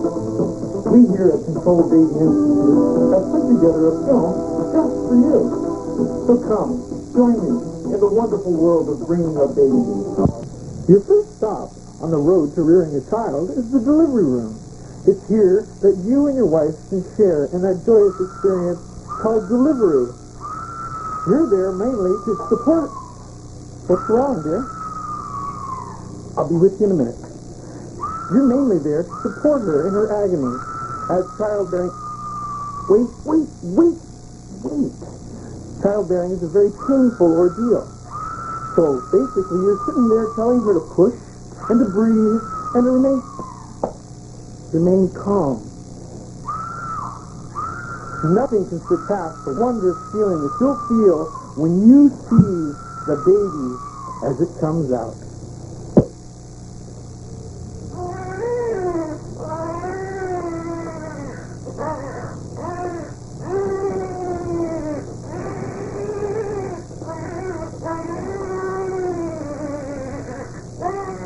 We here at Controlled Baby Institute have put together a film just for you. So come, join me in the wonderful world of bringing up babies. Your first stop on the road to rearing a child is the delivery room. It's here that you and your wife can share in that joyous experience called delivery. You're there mainly to support. What's wrong, dear? I'll be with you in a minute. You're mainly there to support her in her agony as childbearing... Wait. Childbearing is a very painful ordeal. So basically you're sitting there telling her to push and to breathe and to remain calm. Nothing can surpass the wondrous feeling that you'll feel when you see the baby as it comes out.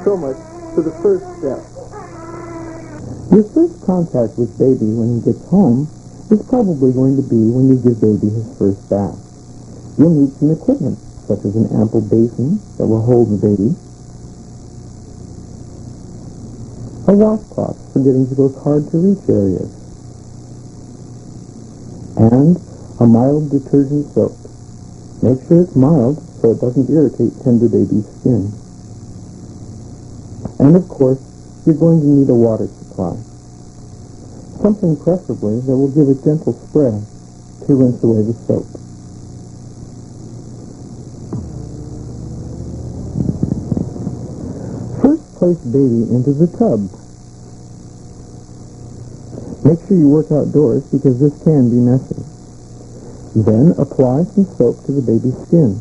So much for the first step. Your first contact with baby when he gets home is probably going to be when you give baby his first bath. You'll need some equipment, such as an ample basin that will hold the baby, a washcloth for getting to those hard-to-reach areas, and a mild detergent soap. Make sure it's mild so it doesn't irritate tender baby's skin. And of course, you're going to need a water supply. Something preferably that will give a gentle spray to rinse away the soap. First, place baby into the tub. Make sure you work outdoors because this can be messy. Then apply some soap to the baby's skin.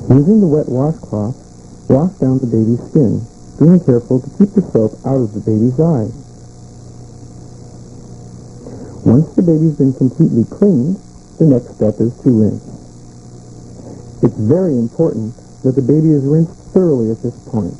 Using the wet washcloth, wash down the baby's skin, being careful to keep the soap out of the baby's eyes. Once the baby's been completely cleaned, the next step is to rinse. It's very important that the baby is rinsed thoroughly at this point.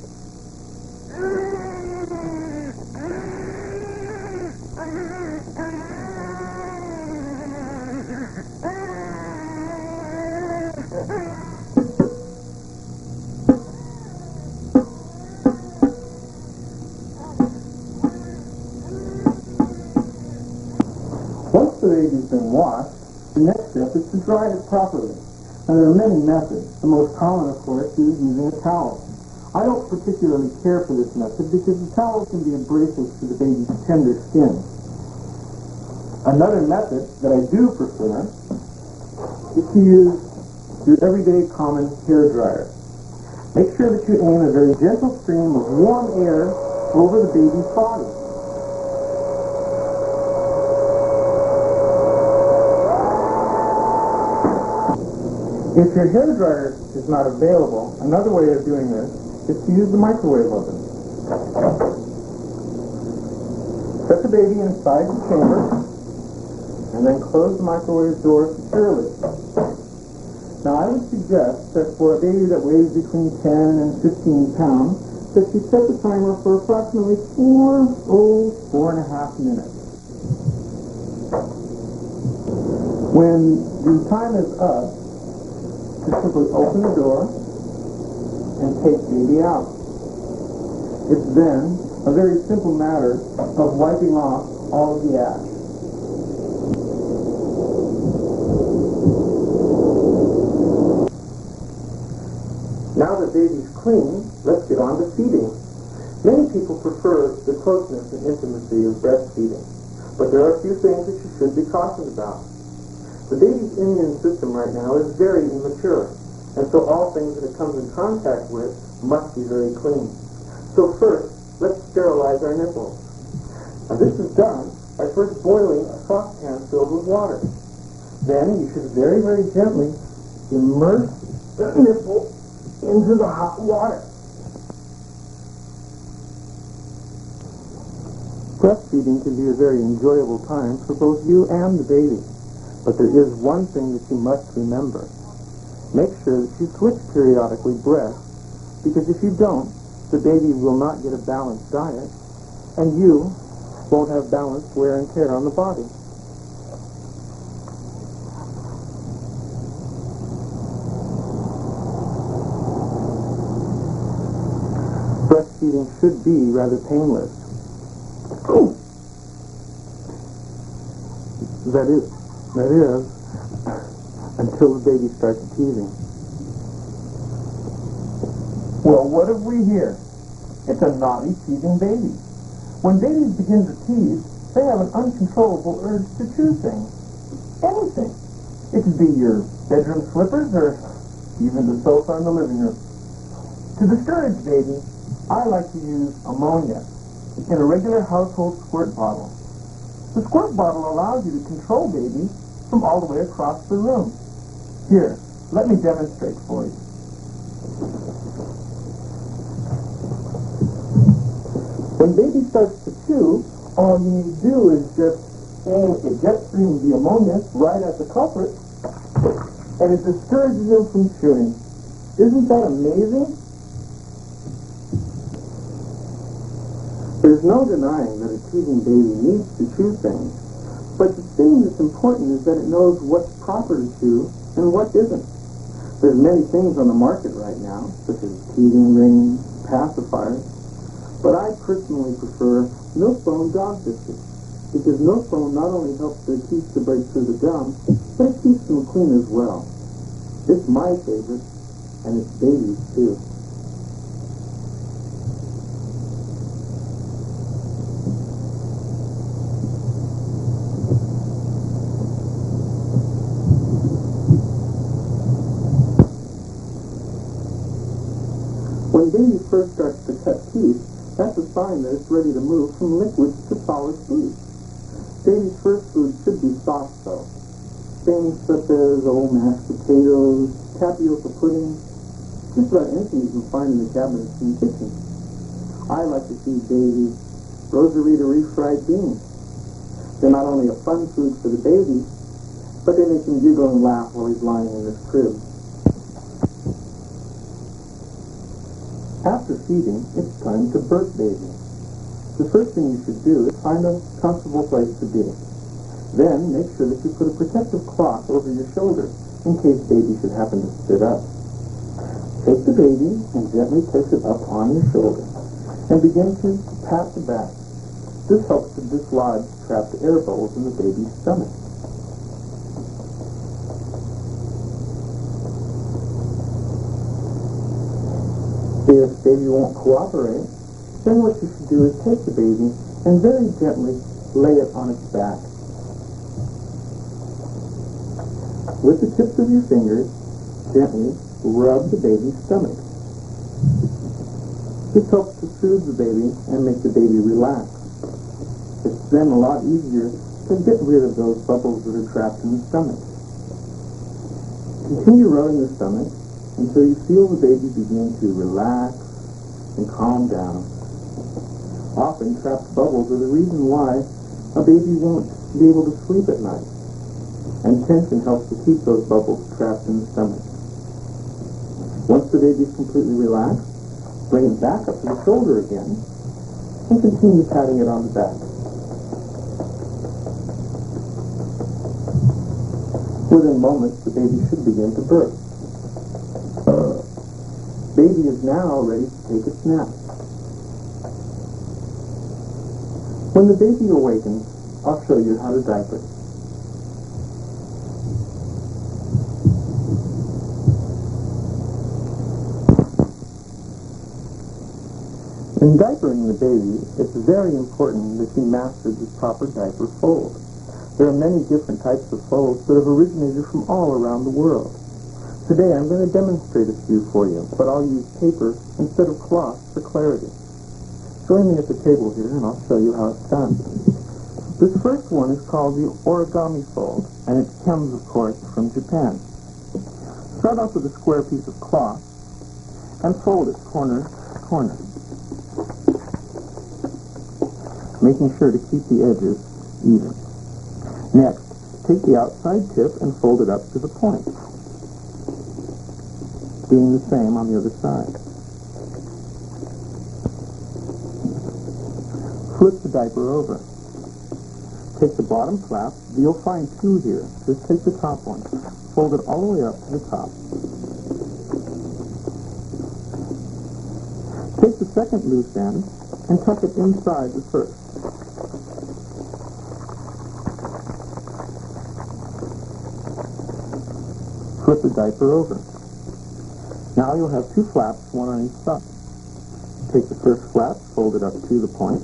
Once the baby's been washed, the next step is to dry it properly. Now there are many methods. The most common, of course, is using a towel. I don't particularly care for this method because the towel can be abrasive to the baby's tender skin. Another method that I do prefer is to use your everyday common hair dryer. Make sure that you aim a very gentle stream of warm air over the baby's body. If your hair dryer is not available, another way of doing this is to use the microwave oven. Set the baby inside the chamber and then close the microwave door securely. Now I would suggest that for a baby that weighs between 10 and 15 pounds, that you set the timer for approximately 4.5 minutes. When the time is up, just simply open the door and take baby out. It's then a very simple matter of wiping off all of the ash. Now that baby's clean, let's get on to feeding. Many people prefer the closeness and intimacy of breastfeeding, but there are a few things that you should be cautioned about. The baby's immune system right now is very immature, and so all things that it comes in contact with must be very clean. So first, let's sterilize our nipples. Now this is done by first boiling a saucepan filled with water. Then you should very, very gently immerse the nipple into the hot water. Breastfeeding can be a very enjoyable time for both you and the baby. But there is one thing that you must remember. Make sure that you switch periodically breasts, because if you don't, the baby will not get a balanced diet, and you won't have balanced wear and tear on the body. Breastfeeding should be rather painless. Ooh. That is, until the baby starts teething. Well, what have we here? It's a naughty, teething baby. When babies begin to tease, they have an uncontrollable urge to chew things. Anything. It could be your bedroom slippers or even the sofa in the living room. To discourage baby, I like to use ammonia in a regular household squirt bottle. The squirt bottle allows you to control baby from all the way across the room. Here, let me demonstrate for you. When baby starts to chew, all you need to do is just aim a jet stream of the ammonia right at the culprit, and it discourages him from chewing. Isn't that amazing? There's no denying that a teething baby needs to chew things, but the thing that's important is that it knows what's proper to chew and what isn't. There's many things on the market right now, such as teething rings, pacifiers, but I personally prefer Milk-Bone dog biscuits, because Milk-Bone not only helps their teeth to break through the gum, but it keeps them clean as well. It's my favorite, and it's baby's too. When baby first starts to cut teeth, that's a sign that it's ready to move from liquids to solid foods. Baby's first food should be soft though. Things such as old mashed potatoes, tapioca pudding, just about anything you can find in the cabinets in the kitchen. I like to feed baby Rosarita refried beans. They're not only a fun food for the baby, but they make him giggle and laugh while he's lying in his crib. After feeding, it's time to birth baby. The first thing you should do is find a comfortable place to be. Then make sure that you put a protective cloth over your shoulder in case baby should happen to sit up. Take the baby and gently place it up on your shoulder and begin to pat the back. This helps to dislodge trapped air bubbles in the baby's stomach. If baby won't cooperate, then what you should do is take the baby and very gently lay it on its back. With the tips of your fingers, gently rub the baby's stomach. This helps to soothe the baby and make the baby relax. It's then a lot easier to get rid of those bubbles that are trapped in the stomach. Continue rubbing the stomach until you feel the baby begin to relax and calm down. Often, trapped bubbles are the reason why a baby won't be able to sleep at night, and tension helps to keep those bubbles trapped in the stomach. Once the baby is completely relaxed, bring it back up to the shoulder again, and continue patting it on the back. Within moments, the baby should begin to birth. Baby is now ready to take its nap. When the baby awakens, I'll show you how to diaper. In diapering the baby, it's very important that you master the proper diaper fold. There are many different types of folds that have originated from all around the world. Today I'm going to demonstrate a few for you, but I'll use paper instead of cloth for clarity. Join me at the table here and I'll show you how it's done. This first one is called the origami fold, and it comes, of course, from Japan. Start off with a square piece of cloth and fold it corner to corner, making sure to keep the edges even. Next, take the outside tip and fold it up to the point. doing the same on the other side. Flip the diaper over. Take the bottom flap. You'll find two here. Just take the top one. Fold it all the way up to the top. Take the second loose end and tuck it inside the first. Flip the diaper over. Now you'll have two flaps, one on each side. Take the first flap, fold it up to the point,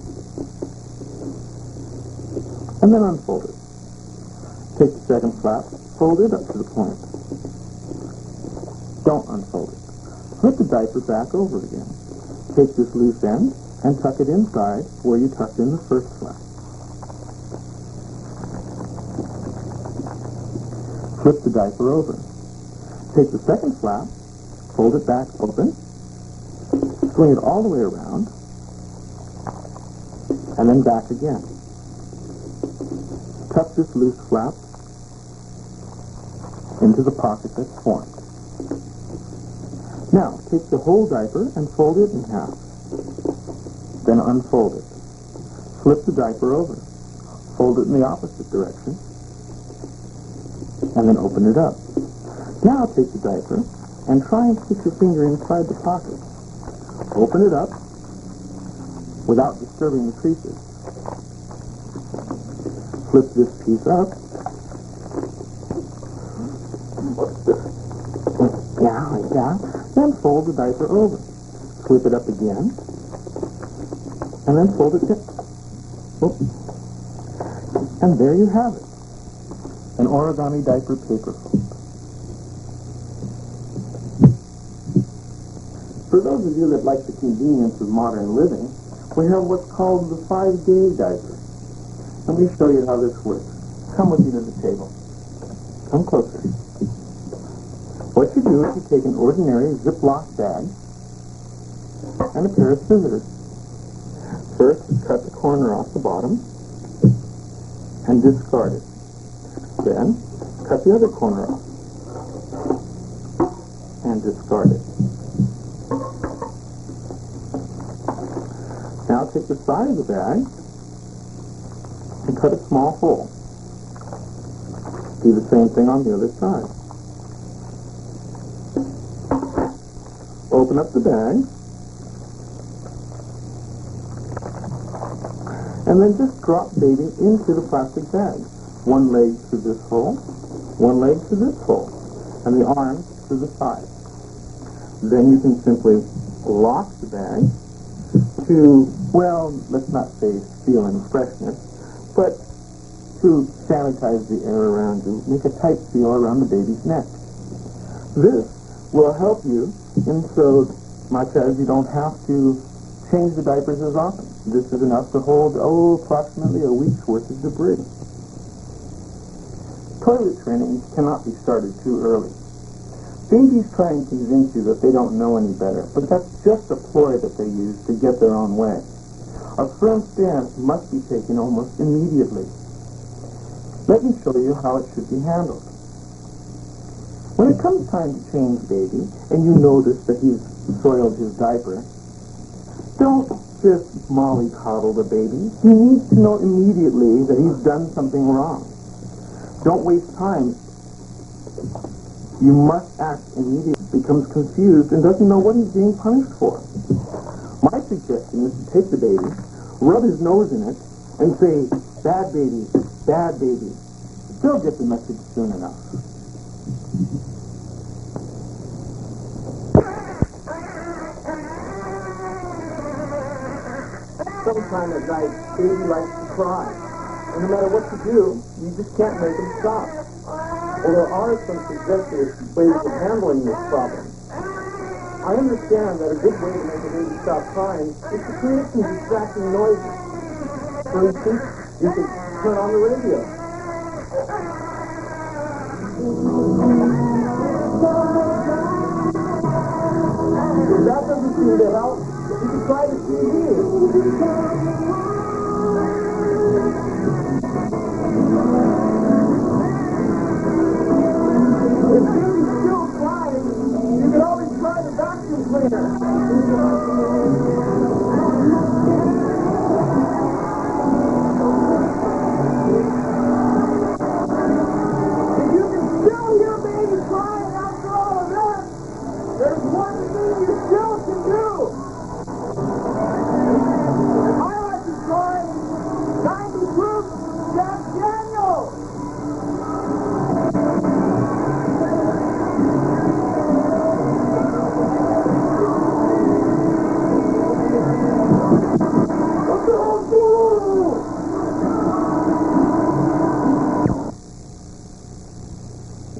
and then unfold it. Take the second flap, fold it up to the point. Don't unfold it. Flip the diaper back over again. Take this loose end and tuck it inside where you tucked in the first flap. Flip the diaper over. Take the second flap, fold it back open, swing it all the way around, and then back again. Tuck this loose flap into the pocket that's formed. Now, take the whole diaper and fold it in half. Then unfold it. Flip the diaper over. Fold it in the opposite direction. And then open it up. Now take the diaper and try and stick your finger inside the pocket. Open it up without disturbing the creases. Flip this piece up. Yeah, like that. Then fold the diaper over. Flip it up again. And then fold it down. And there you have it. An origami diaper paper fold. For those of you that like the convenience of modern living, we have what's called the 5-day diaper. Let me show you how this works. Come with me to the table. Come closer. What you do is you take an ordinary Ziploc bag and a pair of scissors. First, cut the corner off the bottom and discard it. Then, cut the other corner off and discard it. Now take the side of the bag and cut a small hole. Do the same thing on the other side. Open up the bag and then just drop baby into the plastic bag. One leg through this hole, one leg through this hole, and the arms to the side. Then you can simply lock the bag to, well, let's not say seal and freshness, but to sanitize the air around you, make a tight seal around the baby's neck. This will help you in so much as you don't have to change the diapers as often. This is enough to hold, approximately a week's worth of debris. Toilet training cannot be started too early. Babies try and convince you that they don't know any better, but that's just a ploy that they use to get their own way. A firm stance must be taken almost immediately. Let me show you how it should be handled. When it comes time to change baby, and you notice that he's soiled his diaper, don't just mollycoddle the baby. He needs to know immediately that he's done something wrong. Don't waste time. You must act immediately. Becomes confused and doesn't know what he's being punished for. My suggestion is to take the baby, rub his nose in it, and say, "Bad baby, bad baby." They'll get the message soon enough. Sometimes a guy's baby likes to cry. And no matter what you do, you just can't make him stop. Well, there are some suggested ways of handling this problem. I understand that a good way to make a baby stop crying is to create some distracting noises. For instance, you could turn on the radio. If that doesn't seem to help, you can try the TV. If baby's still crying, you can always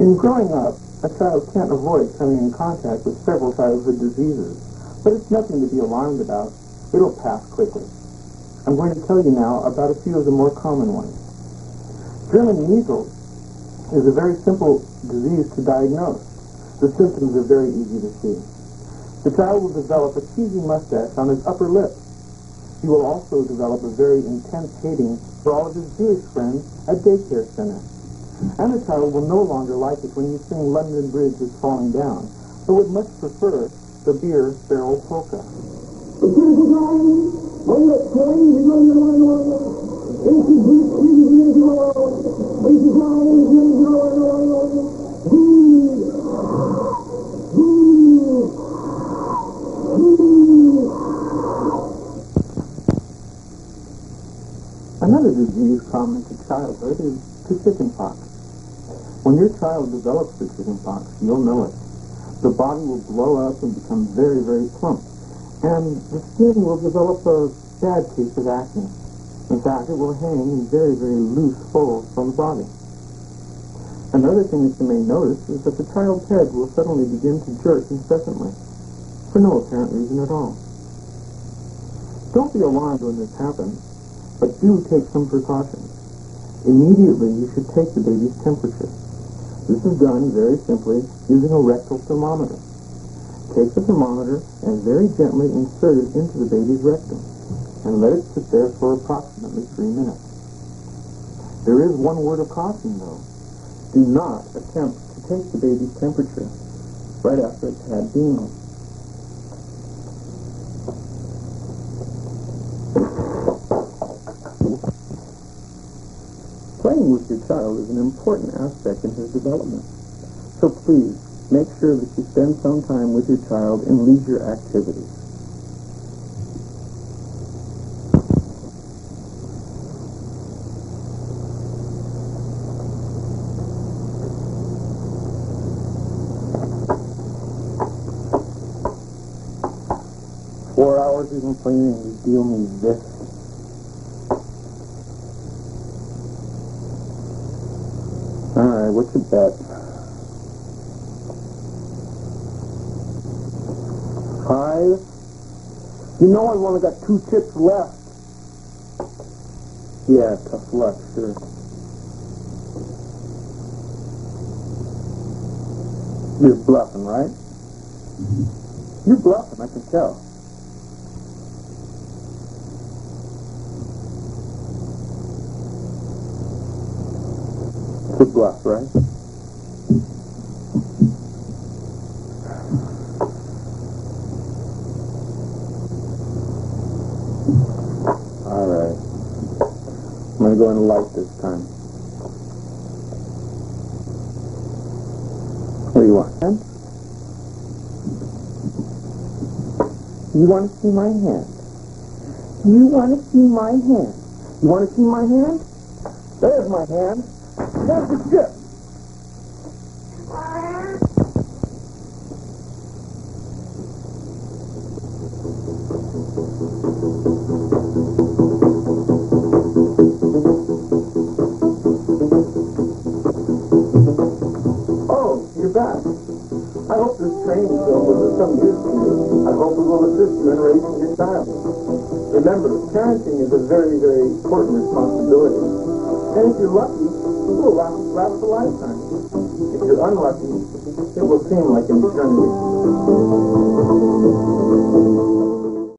In growing up, a child can't avoid coming in contact with several childhood diseases, but it's nothing to be alarmed about. It'll pass quickly. I'm going to tell you now about a few of the more common ones. German measles is a very simple disease to diagnose. The symptoms are very easy to see. The child will develop a cheesy mustache on his upper lip. He will also develop a very intense hating for all of his Jewish friends at daycare center. And the child will no longer like it when you sing London Bridge is Falling Down, but would much prefer the beer barrel polka. Another disease common to childhood is chickenpox. When your child develops the chickenpox, you'll know it. The body will blow up and become very, very plump, and the skin will develop a bad case of acne. In fact, it will hang in very, very loose folds from the body. Another thing that you may notice is that the child's head will suddenly begin to jerk incessantly, for no apparent reason at all. Don't be alarmed when this happens, but do take some precautions. Immediately, you should take the baby's temperature. This is done very simply using a rectal thermometer. Take the thermometer and very gently insert it into the baby's rectum and let it sit there for approximately 3 minutes. There is one word of caution, though. Do not attempt to take the baby's temperature right after it's had beans. Playing with your child is an important aspect in his development. So please, make sure that you spend some time with your child in leisure activities. "4 hours we've been playing and you deal me this." Alright, what's your bet? 5? You know I've only got 2 chips left. Yeah, tough luck, sure. You're bluffing, right? You're bluffing, I can tell. It's a bluff, right? Alright. I'm going to go in light this time. What do you want? Hand? You want to see my hand? You want to see my hand? You want to see my hand? There's my hand. That's the chip. Oh, you're back. I hope this training film was of some use to you. I hope it will assist you in raising your child. Remember, parenting is a very, very important responsibility. And if you're lucky, it will last a lifetime. If you're unlucky, it will seem like an eternity.